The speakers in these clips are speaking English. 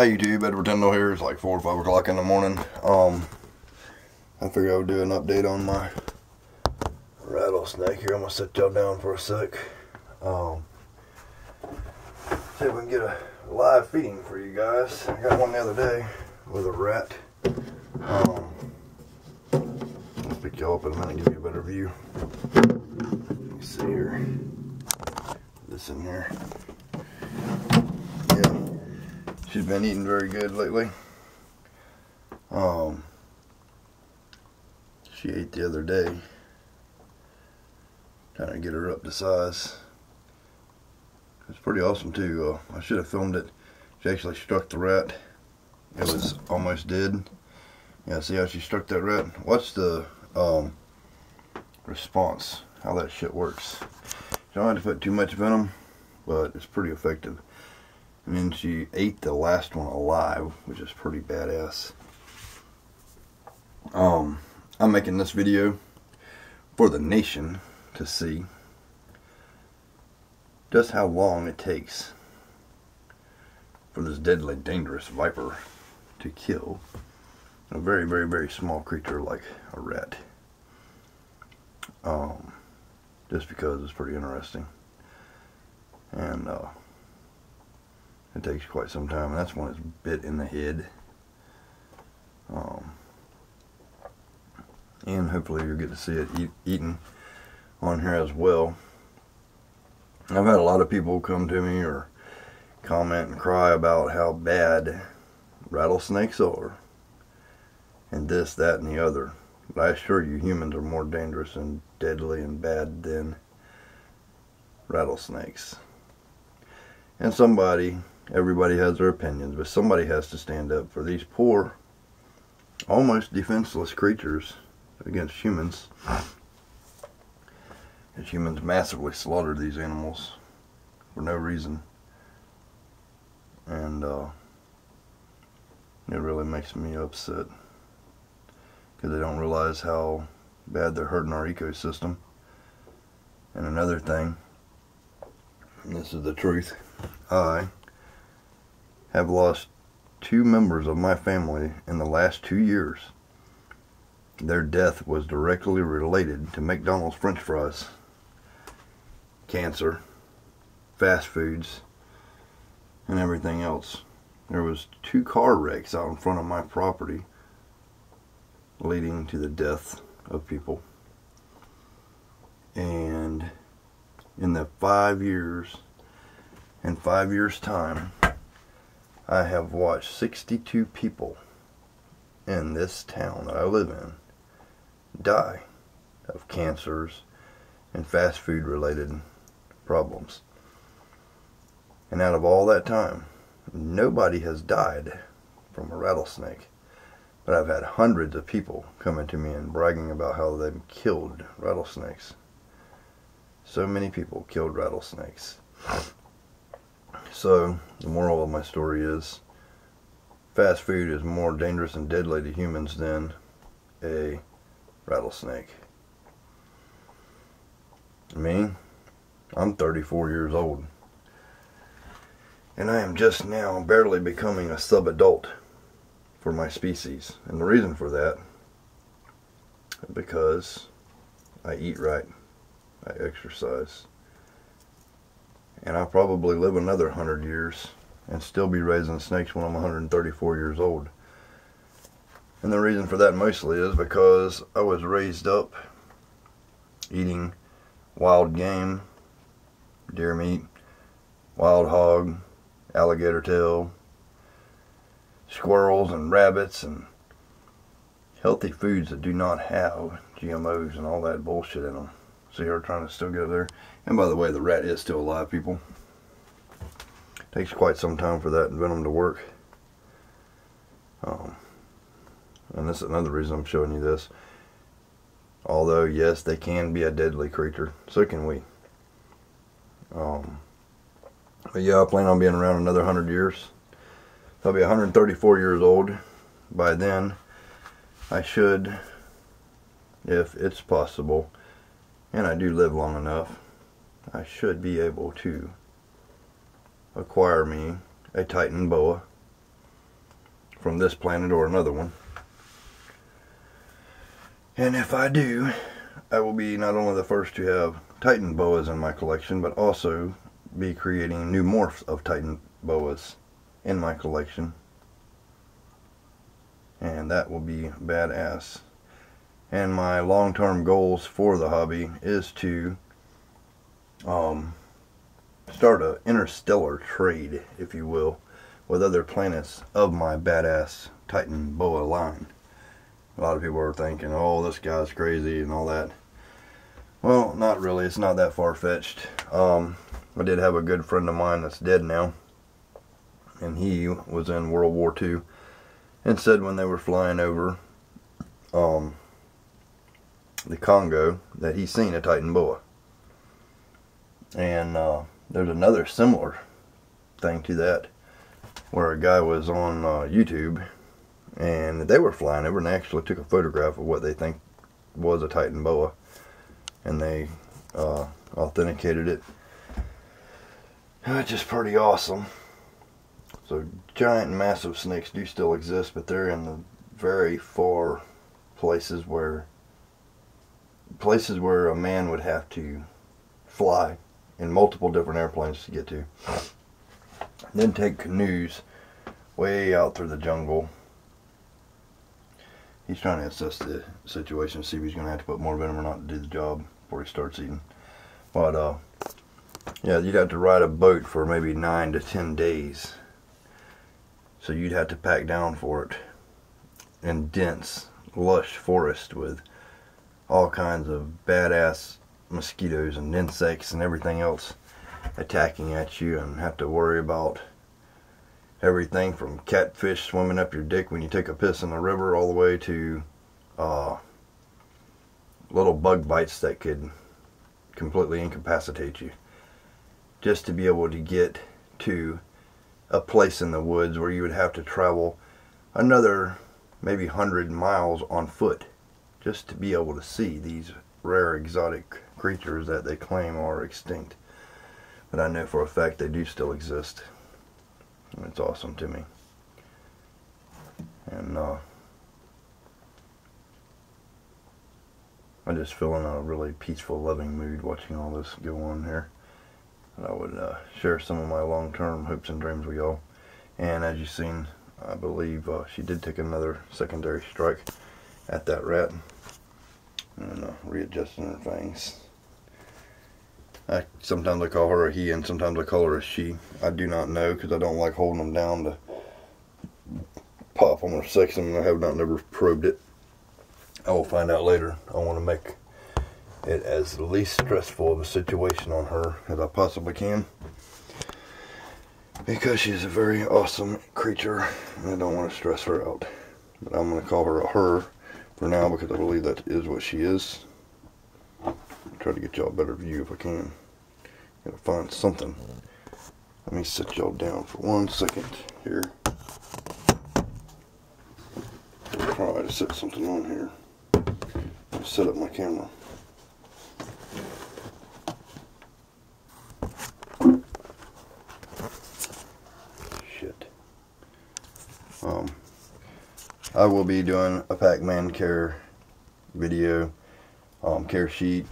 Hi YouTube, Edward Tyndall here. It's like 4 or 5 o'clock in the morning. I figured I would do an update on my rattlesnake here. I'm going to set y'all down for a sec. See if we can get a live feeding for you guys. I got one the other day with a rat. I'll pick y'all up in a minute and give you a better view. Let me see here. This in here. Yeah. She's been eating very good lately. She ate the other day. Trying to get her up to size. It's pretty awesome too. I should have filmed it. She actually struck the rat. It was almost dead. Yeah, see how she struck that rat? Watch the response, how that shit works. You don't have to put too much venom, but it's pretty effective. And then she ate the last one alive, which is pretty badass. I'm making this video for the nation to see just how long it takes for this deadly, dangerous viper to kill a very, very, very small creature like a rat. Just because it's pretty interesting. And it takes quite some time, and that's when it's bit in the head. And hopefully you'll get to see it eaten on here as well. I've had a lot of people come to me or comment and cry about how bad rattlesnakes are, and this, that, and the other. But I assure you, humans are more dangerous and deadly and bad than rattlesnakes. And everybody has their opinions, but somebody has to stand up for these poor, almost defenseless creatures against humans. As humans massively slaughter these animals for no reason. And it really makes me upset, because they don't realize how bad they're hurting our ecosystem. And another thing, and this is the truth, I have lost 2 members of my family in the last 2 years. Their death was directly related to McDonald's French fries, cancer, fast foods, and everything else. There was 2 car wrecks out in front of my property leading to the death of people. And in the 5 years, in 5 years' time, I have watched 62 people in this town that I live in die of cancers and fast food related problems. And out of all that time, nobody has died from a rattlesnake. But I've had hundreds of people coming to me and bragging about how they've killed rattlesnakes. So many people killed rattlesnakes. So, the moral of my story is, fast food is more dangerous and deadly to humans than a rattlesnake. Me, I'm 34 years old. And I am just now barely becoming a sub-adult for my species. And the reason for that is because I eat right, I exercise, and I'll probably live another 100 years and still be raising snakes when I'm 134 years old. And the reason for that mostly is because I was raised up eating wild game, deer meat, wild hog, alligator tail, squirrels and rabbits, and healthy foods that do not have GMOs and all that bullshit in them. See her trying to still get there. And by the way, the rat is still alive, people. Takes quite some time for that venom to work. And this is another reason I'm showing you this. Although, yes, they can be a deadly creature. So can we. But yeah, I plan on being around another 100 years. I'll be 134 years old. By then, I should, if it's possible, and I do live long enough, I should be able to acquire me a Titan boa from this planet or another one. And if I do, I will be not only the first to have Titan boas in my collection, but also be creating new morphs of Titan boas in my collection. And that will be badass. And my long-term goals for the hobby is to start an interstellar trade, if you will, with other planets of my badass Titan boa line. A lot of people are thinking, oh, this guy's crazy and all that. Well, not really. It's not that far-fetched. I did have a good friend of mine that's dead now, and he was in World War II, and said when they were flying over the Congo that he seen a Titan boa. And there's another similar thing to that, where a guy was on YouTube, and they were flying over and they actually took a photograph of what they think was a Titan boa, and they authenticated it. Which is pretty awesome. So giant, massive snakes do still exist, but they're in the very far places where a man would have to fly in multiple different airplanes to get to. Then take canoes way out through the jungle. He's trying to assess the situation, see if he's going to have to put more venom or not to do the job before he starts eating. But yeah, you'd have to ride a boat for maybe 9 to 10 days. So you'd have to pack down for it in dense, lush forest with all kinds of badass mosquitoes and insects and everything else attacking at you, and have to worry about everything from catfish swimming up your dick when you take a piss in the river, all the way to little bug bites that could completely incapacitate you, just to be able to get to a place in the woods where you would have to travel another maybe 100 miles on foot just to be able to see these rare exotic creatures that they claim are extinct. But I know for a fact they do still exist. And it's awesome to me. And I just feel in a really peaceful, loving mood watching all this go on here. And I would share some of my long-term hopes and dreams with y'all. And as you've seen, I believe she did take another secondary strike at that rat. And readjusting her fangs. Sometimes I call her a he and sometimes I call her a she. I do not know, because I don't like holding them down to pop them or sex them, and I have not never probed it. I will find out later. I want to make it as least stressful of a situation on her as I possibly can, because she's a very awesome creature and I don't want to stress her out. But I'm going to call her a her for now, because I believe that is what she is. I'll try to get y'all a better view if I can. Gotta find something. Let me set y'all down for 1 second here. I'll try to set something on here. I'll set up my camera. Shit. I will be doing a Pac-Man care video, care sheet,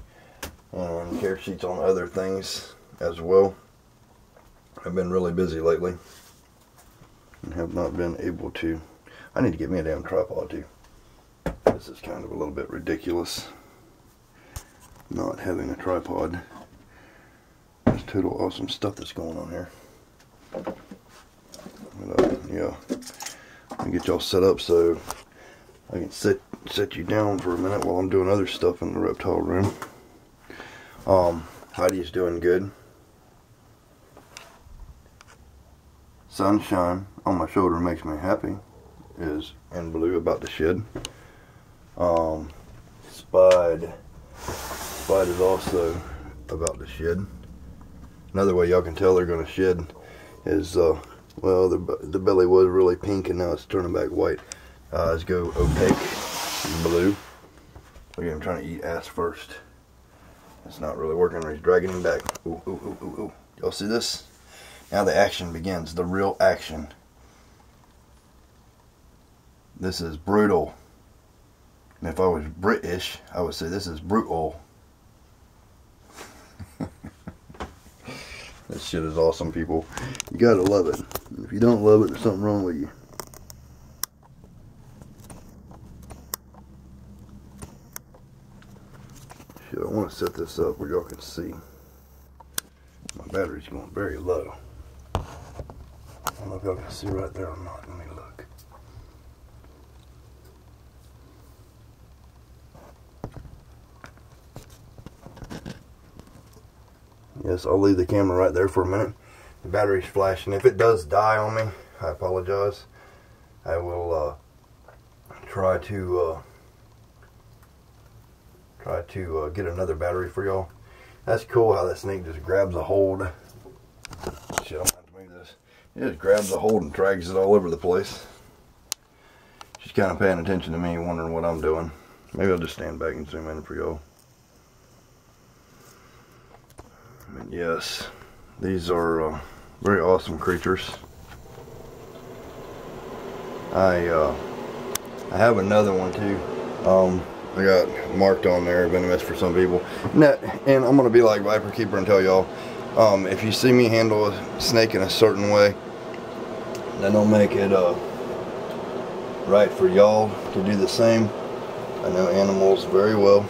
and care sheets on other things as well. I've been really busy lately and have not been able to. I need to get me a damn tripod too. This is kind of a little bit ridiculous, not having a tripod. There's total awesome stuff that's going on here. But, yeah, let me get y'all set up so I can set you down for a minute while I'm doing other stuff in the reptile room. Heidi's doing good. Sunshine on my shoulder makes me happy is in blue, about to shed. Spide is also about to shed. Another way y'all can tell they're going to shed is, well, the belly was really pink and now it's turning back white. Let's go opaque blue. Look at him trying to eat ass first. It's not really working, or he's dragging him back. Ooh, ooh, ooh, ooh, ooh. Y'all see this? Now the action begins, the real action. This is brutal. And if I was British, I would say this is brutal. This shit is awesome, people. You gotta love it. If you don't love it, there's something wrong with you. Shit, I want to set this up where y'all can see. My battery's going very low. I don't know if y'all can see right there or not. Let me look. Yes, I'll leave the camera right there for a minute. The battery's flashing. If it does die on me, I apologize. I will try to get another battery for y'all. That's cool how that snake just grabs a hold. Shit, I'm gonna have to move this. It just grabs a hold and drags it all over the place. She's kind of paying attention to me, wondering what I'm doing. Maybe I'll just stand back and zoom in for y'all. Yes, these are very awesome creatures. I have another one too. I got marked on there, venomous for some people. And I'm going to be like Viper Keeper and tell y'all, if you see me handle a snake in a certain way, that don't make it right for y'all to do the same. I know animals very well,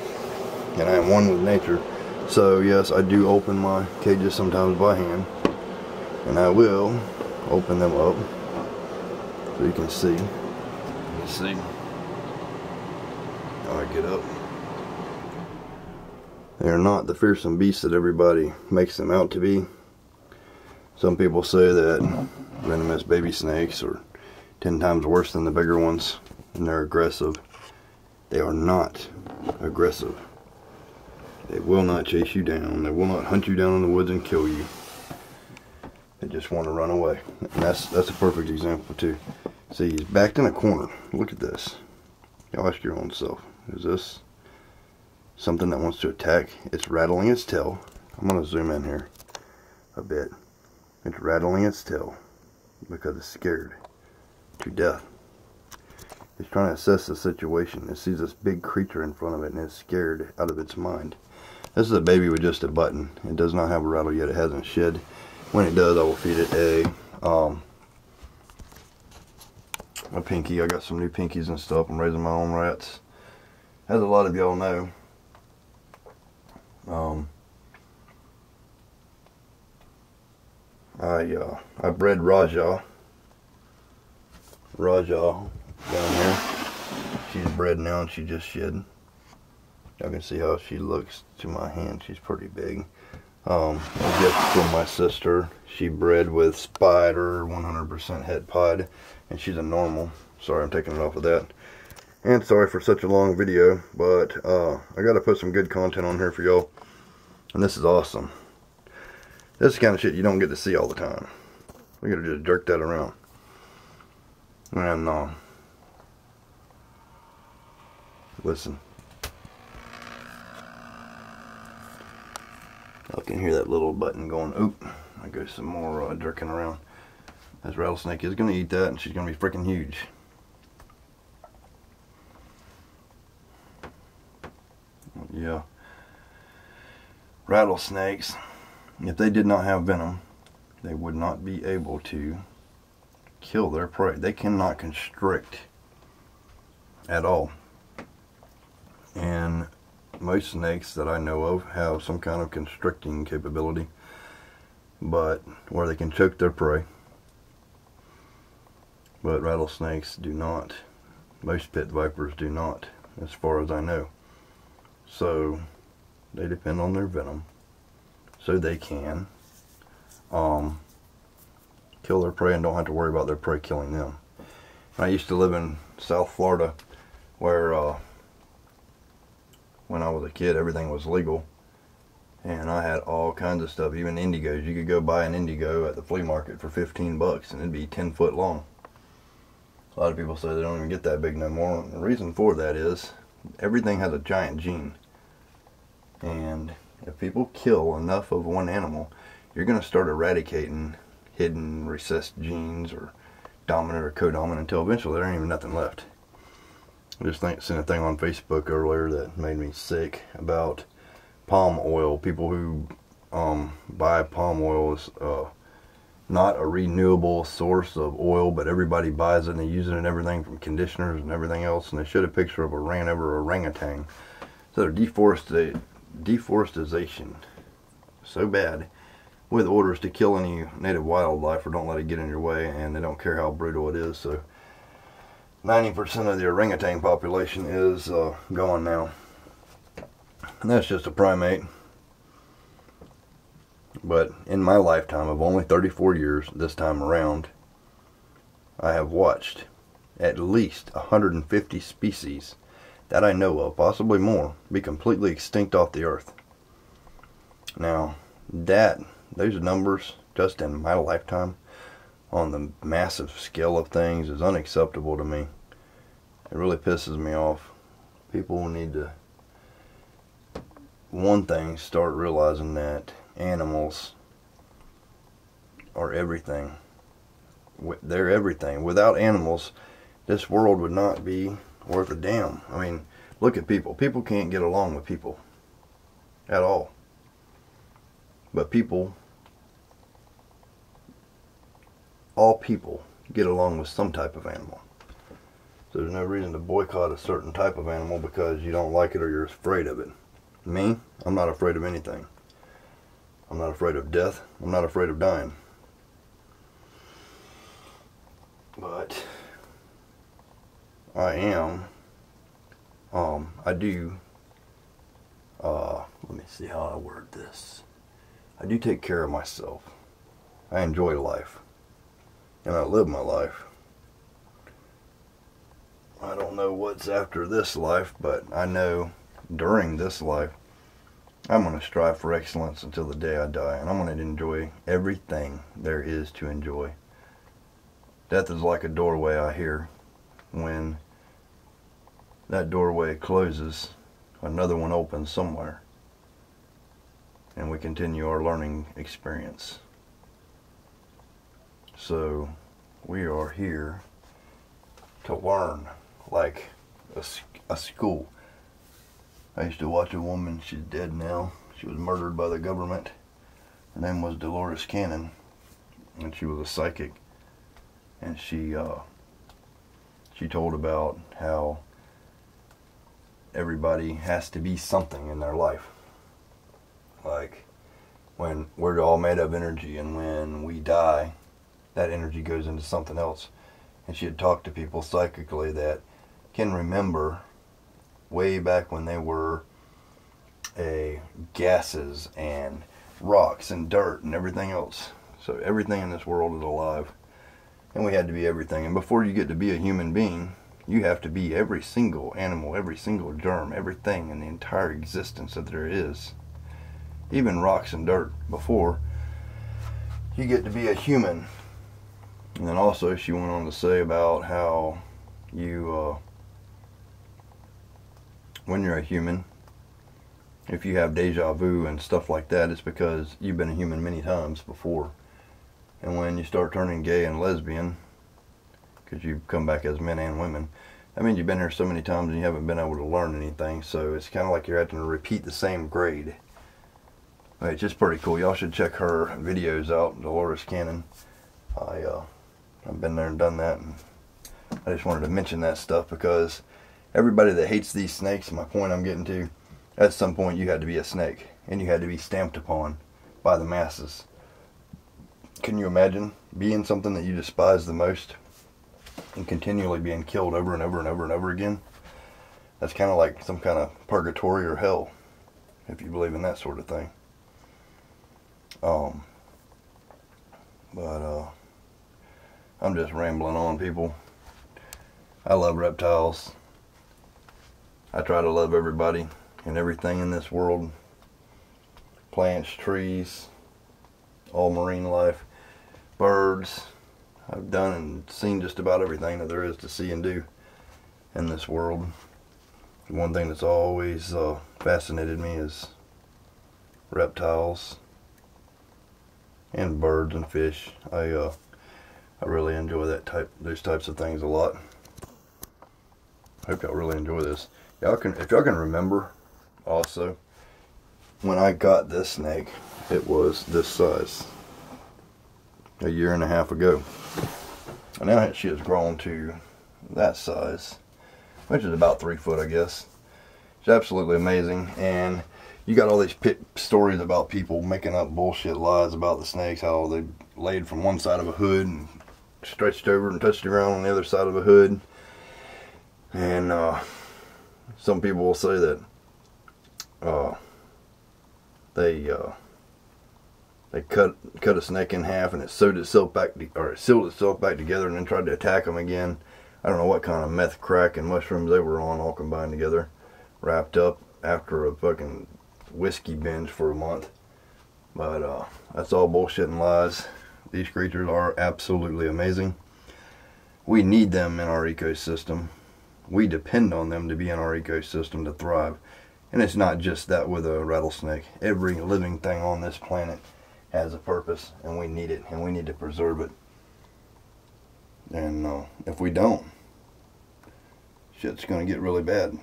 and I am one with nature. So yes, I do open my cages sometimes by hand, and I will open them up so you can see. How I get up. They are not the fearsome beasts that everybody makes them out to be. Some people say that venomous baby snakes are 10 times worse than the bigger ones, and they're aggressive. They are not aggressive. They will not chase you down. They will not hunt you down in the woods and kill you. They just want to run away. And that's a perfect example too. See, he's backed in a corner. Look at this. Y'all ask your own self. Is this something that wants to attack? It's rattling its tail. I'm going to zoom in here a bit. It's rattling its tail because it's scared to death. It's trying to assess the situation. It sees this big creature in front of it and it's scared out of its mind. This is a baby with just a button. It does not have a rattle yet. It hasn't shed. When it does, I will feed it a pinky. I got some new pinkies and stuff. I'm raising my own rats. As a lot of y'all know, I bred Raja down here. She's bred now and she just shed. Y'all can see how she looks to my hand. She's pretty big. A gift from my sister. She bred with Spider, 100% het pied, and she's a normal. Sorry, I'm taking it off of that. And sorry for such a long video, but I got to put some good content on here for y'all. And this is awesome. This is the kind of shit you don't get to see all the time. We gotta just jerk that around. And listen. I can hear that little button going, oop. I go some more jerking around. This rattlesnake is going to eat that, and she's going to be freaking huge. Yeah. Rattlesnakes, if they did not have venom, they would not be able to kill their prey. They cannot constrict at all. And most snakes that I know of have some kind of constricting capability, but where they can choke their prey. But rattlesnakes do not. Most pit vipers do not, as far as I know. So they depend on their venom so they can kill their prey and don't have to worry about their prey killing them. I used to live in South Florida where when I was a kid everything was legal, and I had all kinds of stuff, even indigos. You could go buy an indigo at the flea market for 15 bucks and it'd be 10 foot long. A lot of people say they don't even get that big no more. And the reason for that is everything has a giant gene, and if people kill enough of one animal, you're going to start eradicating hidden recessed genes or dominant or codominant until eventually there ain't even nothing left. I just seen a thing on Facebook earlier that made me sick about palm oil. People who buy palm oil is not a renewable source of oil, but everybody buys it and they use it in everything from conditioners and everything else. And they showed a picture of a ran over orangutan. So they're deforestation so bad, with orders to kill any native wildlife or don't let it get in your way, and they don't care how brutal it is. So 90% of the orangutan population is gone now. And that's just a primate. But in my lifetime of only 34 years, this time around, I have watched at least 150 species that I know of, possibly more, be completely extinct off the earth. Now, those numbers, just in my lifetime, on the massive scale of things, is unacceptable to me. It really pisses me off. People need to, one thing, start realizing that animals are everything. They're everything. Without animals, this world would not be worth a damn. I mean, look at people. People can't get along with people at all. But all people get along with some type of animal. So there's no reason to boycott a certain type of animal because you don't like it or you're afraid of it. Me, I'm not afraid of anything. I'm not afraid of death. I'm not afraid of dying. But I am, let me see how I word this. I do take care of myself. I enjoy life. And I live my life. I don't know what's after this life, but I know during this life, I'm going to strive for excellence until the day I die. And I'm going to enjoy everything there is to enjoy. Death is like a doorway, I hear. When that doorway closes, another one opens somewhere. And we continue our learning experience. So we are here to learn, like a school. I used to watch a woman, she's dead now. She was murdered by the government. Her name was Cain, and she was a psychic. And she told about how everybody has to be something in their life. Like, when we're all made of energy, and when we die, that energy goes into something else. And she had talked to people psychically that can remember way back when they were gases and rocks and dirt and everything else. So everything in this world is alive. And we had to be everything. And before you get to be a human being, you have to be every single animal, every single germ, everything in the entire existence that there is. Even rocks and dirt before you get to be a human. And then also she went on to say about how you, when you're a human, if you have deja vu and stuff like that, it's because you've been a human many times before. And when you start turning gay and lesbian, because you come back as men and women, that means you've been here so many times and you haven't been able to learn anything. So it's kind of like you're having to repeat the same grade. It's just pretty cool. Y'all should check her videos out, Cain. I've been there and done that, and I just wanted to mention that stuff because everybody that hates these snakes, my point I'm getting to, at some point you had to be a snake, and you had to be stamped upon by the masses. Can you imagine being something that you despise the most and continually being killed over and over and over and over again? That's kind of like some kind of purgatory or hell, if you believe in that sort of thing. I'm just rambling on, people. I love reptiles. I try to love everybody and everything in this world. Plants, trees, all marine life, birds. I've done and seen just about everything that there is to see and do in this world. One thing that's always fascinated me is reptiles and birds and fish. I really enjoy those types of things a lot. hope y'all really enjoy this. If y'all can remember, also, when I got this snake, it was this size a year and a half ago. And now she has grown to that size, which is about 3 foot, I guess. It's absolutely amazing. And you got all these stories about people making up bullshit lies about the snakes, how they laid from one side of a hood and stretched over and touched around on the other side of a hood. And some people will say that they cut a snake in half and it sealed itself back together and then tried to attack them again. I don't know what kind of meth, crack, and mushrooms they were on, all combined together, wrapped up after a fucking whiskey binge for a month. But that's all bullshit and lies. These creatures are absolutely amazing. We need them in our ecosystem. We depend on them to be in our ecosystem to thrive. And it's not just that with a rattlesnake. Every living thing on this planet has a purpose, and we need it, and we need to preserve it. And if we don't, shit's gonna get really bad.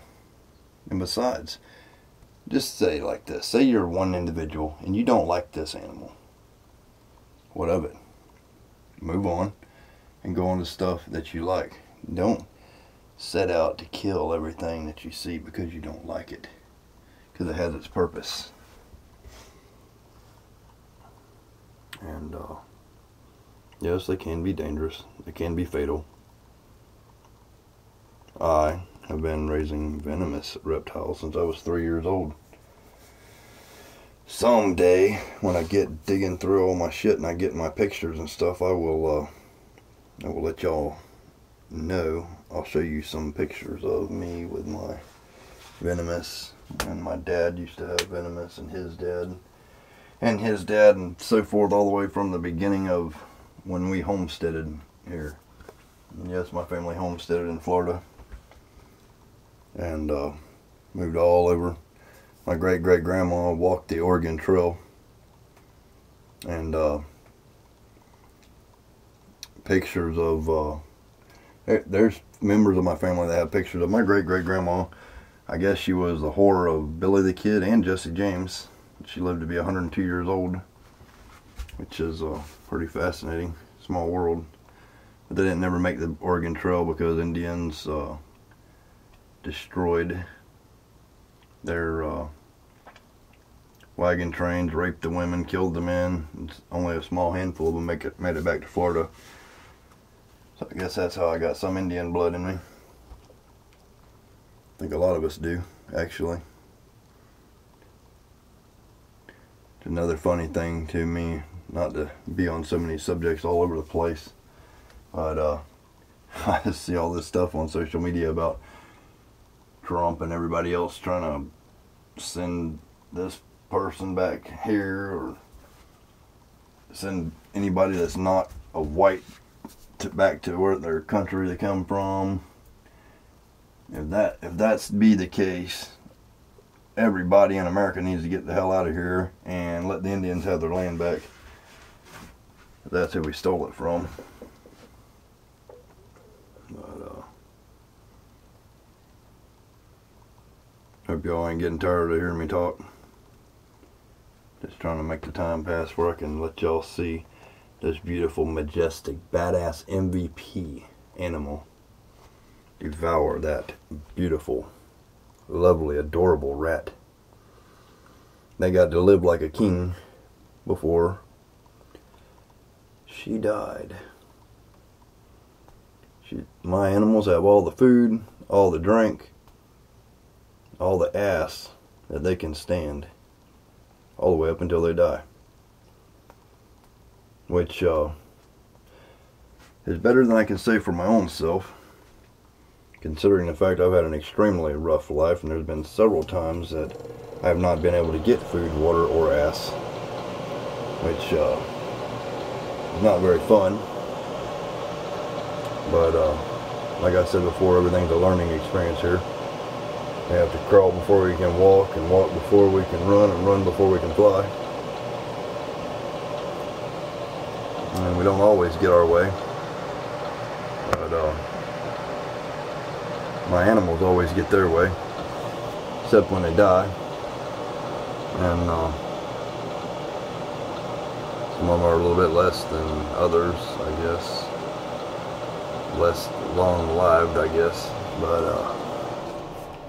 And besides, just say like this. Say you're one individual and you don't like this animal. What of it? Move on and go on to stuff that you like. Don't set out to kill everything that you see because you don't like it. Because it has its purpose. And yes, they can be dangerous. They can be fatal. I have been raising venomous reptiles since I was 3 years old. Someday, when I get digging through all my shit and I get my pictures and stuff, I will let y'all know. I'll show you some pictures of me with my venomous. And my dad used to have venomous, and his dad, and so forth, all the way from the beginning of when we homesteaded here. And yes, my family homesteaded in Florida. And moved all over. My great-great-grandma walked the Oregon Trail. And pictures of, there's members of my family that have pictures of my great-great-grandma. I guess she was the whore of Billy the Kid and Jesse James. She lived to be 102 years old, which is pretty fascinating. Small world. But they didn't never make the Oregon Trail because Indians destroyed their wagon trains, raped the women, killed the men. Only a small handful of them made it back to Florida. So I guess that's how I got some Indian blood in me. I think a lot of us do, actually. It's another funny thing to me, not to be on so many subjects all over the place, but I just see all this stuff on social media about Trump and everybody else trying to send this person back here, or send anybody that's not a white back to where their country they come from. If that's be the case, everybody in America needs to get the hell out of here and let the Indians have their land back. That's who we stole it from. But hope y'all ain't getting tired of hearing me talk. Just trying to make the time pass where I can let y'all see this beautiful, majestic, badass MVP animal devour that beautiful, lovely, adorable rat. They got to live like a king before she died. My animals have all the food, all the drink, all the ass that they can stand, all the way up until they die. Which is better than I can say for my own self, considering the fact I've had an extremely rough life, and there's been several times that I have not been able to get food, water, or ass, which is not very fun. But like I said before, everything's a learning experience here. We have to crawl before we can walk, and walk before we can run, and run before we can fly. And we don't always get our way. But My animals always get their way, except when they die. And some of them are a little bit less than others, I guess. Less long-lived, I guess. But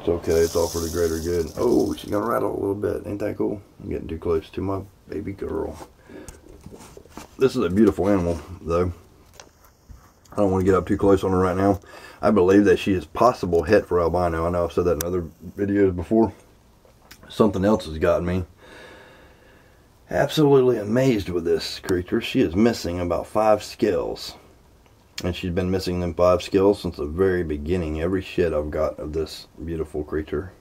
it's okay. It's all for the greater good. Oh, she's gonna rattle a little bit. Ain't that cool? I'm getting too close to my baby girl. This is a beautiful animal, though. I don't want to get up too close on her right now. I believe that she is possible het for albino. I know I've said that in other videos before. Something else has gotten me absolutely amazed with this creature. She is missing about 5 scales. And she's been missing them 5 scales since the very beginning. Every shed I've got of this beautiful creature.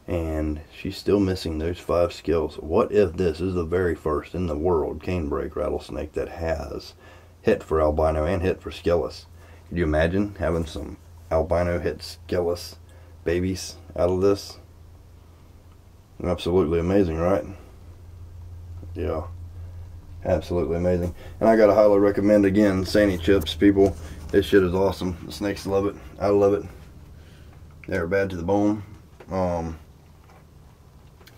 And she's still missing those 5 scales. What if this is the very first in the world canebrake rattlesnake that has het for albino and het for scaleless? Could you imagine having some albino het scaleless babies out of this? Absolutely amazing, right? Yeah, absolutely amazing. And I gotta highly recommend again Sandy chips, people. This shit is awesome. The snakes love it. I love it. They're bad to the bone.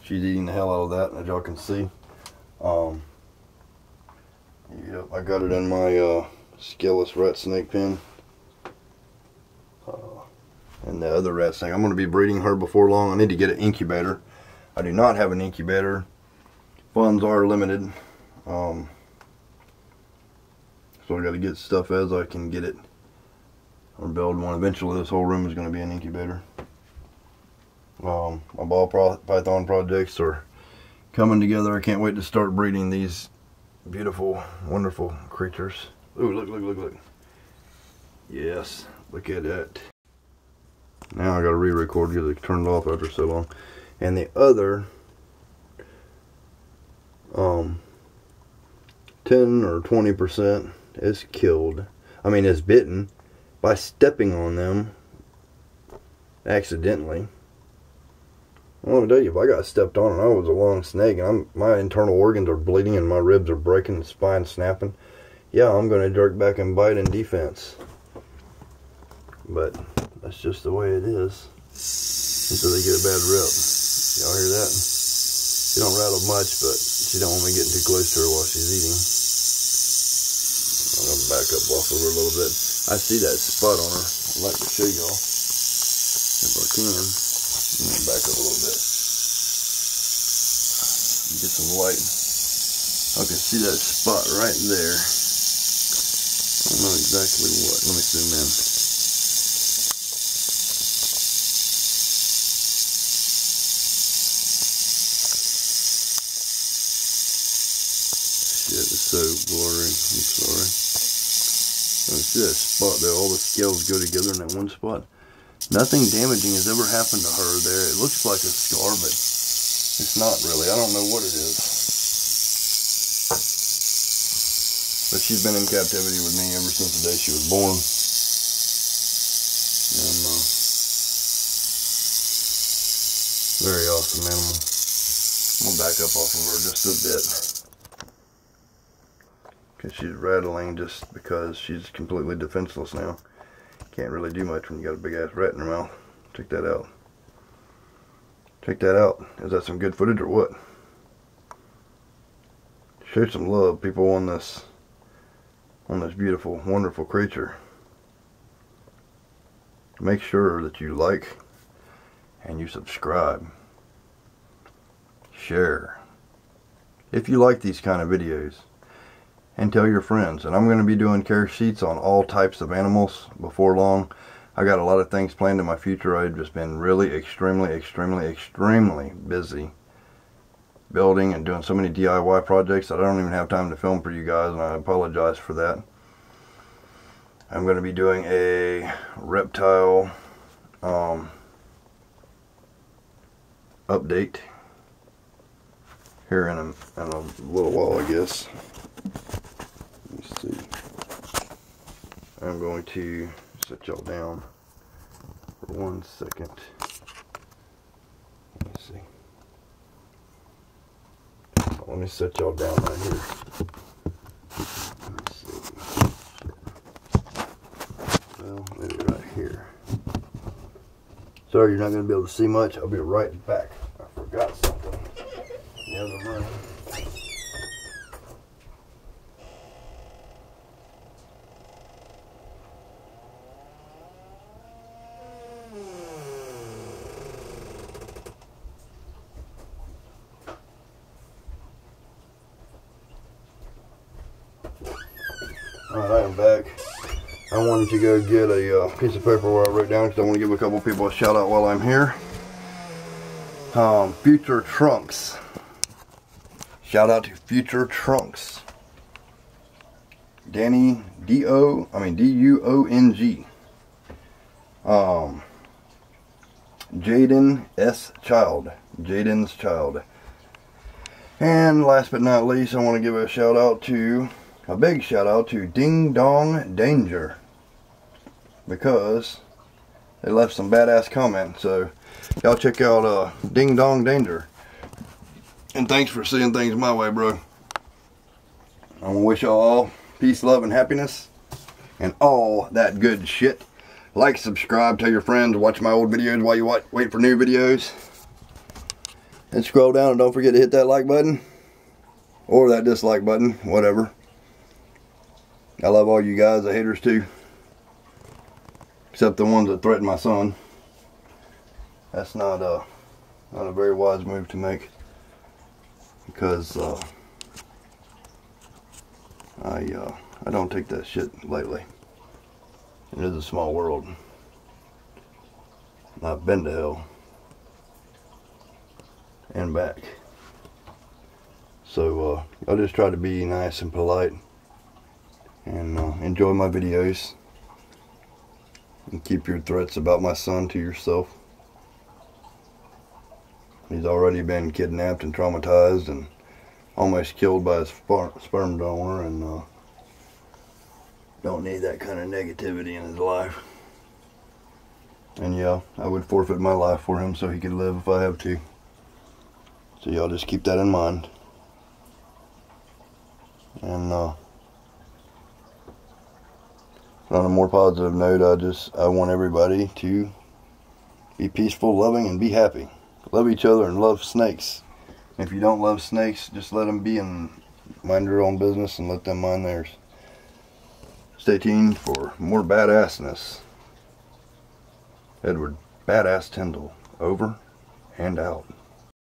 She's eating the hell out of that, as y'all can see. Yep, I got it in my scaleless rat snake pen. And the other rat snake, I'm going to be breeding her before long. I need to get an incubator. I do not have an incubator. Funds are limited. So I got to get stuff as I can get it. Or build one. Eventually this whole room is going to be an incubator. My ball python projects are coming together. I can't wait to start breeding these beautiful, wonderful creatures. Ooh, look, look, look, look. Yes, look at that. Now I got to re-record because it turned off after so long. And the other 10 or 20% is killed. I mean, is bitten by stepping on them accidentally. I want to tell you, if I got stepped on and I was a long snake and my internal organs are bleeding and my ribs are breaking and spine snapping, yeah, I'm going to jerk back and bite in defense. But that's just the way it is until they get a bad rep. Y'all hear that? She don't rattle much, but she don't want me getting too close to her while she's eating. I'm going to back up off of her a little bit. I see that spot on her. I'd like to show y'all if I can. I'm going to back up a little bit. Get some light. I can see that spot right there. I don't know exactly what. Let me zoom in. Shit, it's so blurry. I'm sorry. I see that spot there. All the scales go together in that one spot. Nothing damaging has ever happened to her there. It looks like a scar, but it's not really. I don't know what it is. But she's been in captivity with me ever since the day she was born. And very awesome animal. I'm going to back up off of her just a bit. Because she's rattling just because she's completely defenseless now. Can't really do much when you got a big ass rat in her mouth. Check that out. Check that out. Is that some good footage or what? Show some love, people, on this beautiful, wonderful creature. Make sure that you like and you subscribe. Share. If you like these kind of videos. And tell your friends. And I'm going to be doing care sheets on all types of animals before long. I got a lot of things planned in my future. I've just been really extremely busy building and doing so many DIY projects that I don't even have time to film for you guys, and I apologize for that. I'm going to be doing a reptile update here in a little while, I guess. Let's see. I'm going to set y'all down for 1 second. Let's see. Let me set y'all down right here. Let's see. Well, maybe right here. Sorry you're not going to be able to see much. I'll be right back. I forgot something in the other room. Alright, I am back. I wanted to go get a piece of paper where I wrote down because I want to give a couple people a shout out while I'm here. Future Trunks. Shout out to Future Trunks. Danny, D-U-O-N-G. Jaden S. Child. Jaden's Child. And last but not least, I want to give a big shout out to Ding Dong Danger, because they left some badass comments. So y'all check out Ding Dong Danger, and thanks for seeing things my way, bro. I want to wish y'all all peace, love, and happiness, and all that good shit. Like, subscribe, tell your friends, watch my old videos while you wait for new videos, and scroll down, and don't forget to hit that like button or that dislike button, whatever. I love all you guys, the haters too. Except the ones that threaten my son. That's not a very wise move to make. Because I don't take that shit lightly. It is a small world. And I've been to hell. And back. So I'll just try to be nice and polite. And enjoy my videos, and keep your threats about my son to yourself. He's already been kidnapped and traumatized and almost killed by his sperm donor, and don't need that kind of negativity in his life. And yeah, I would forfeit my life for him so he could live if I have to. So y'all just keep that in mind. And on a more positive note, I want everybody to be peaceful, loving, and be happy. Love each other and love snakes. If you don't love snakes, just let them be and mind your own business and let them mind theirs. Stay tuned for more badassness. Edward Badass Tyndall, over and out.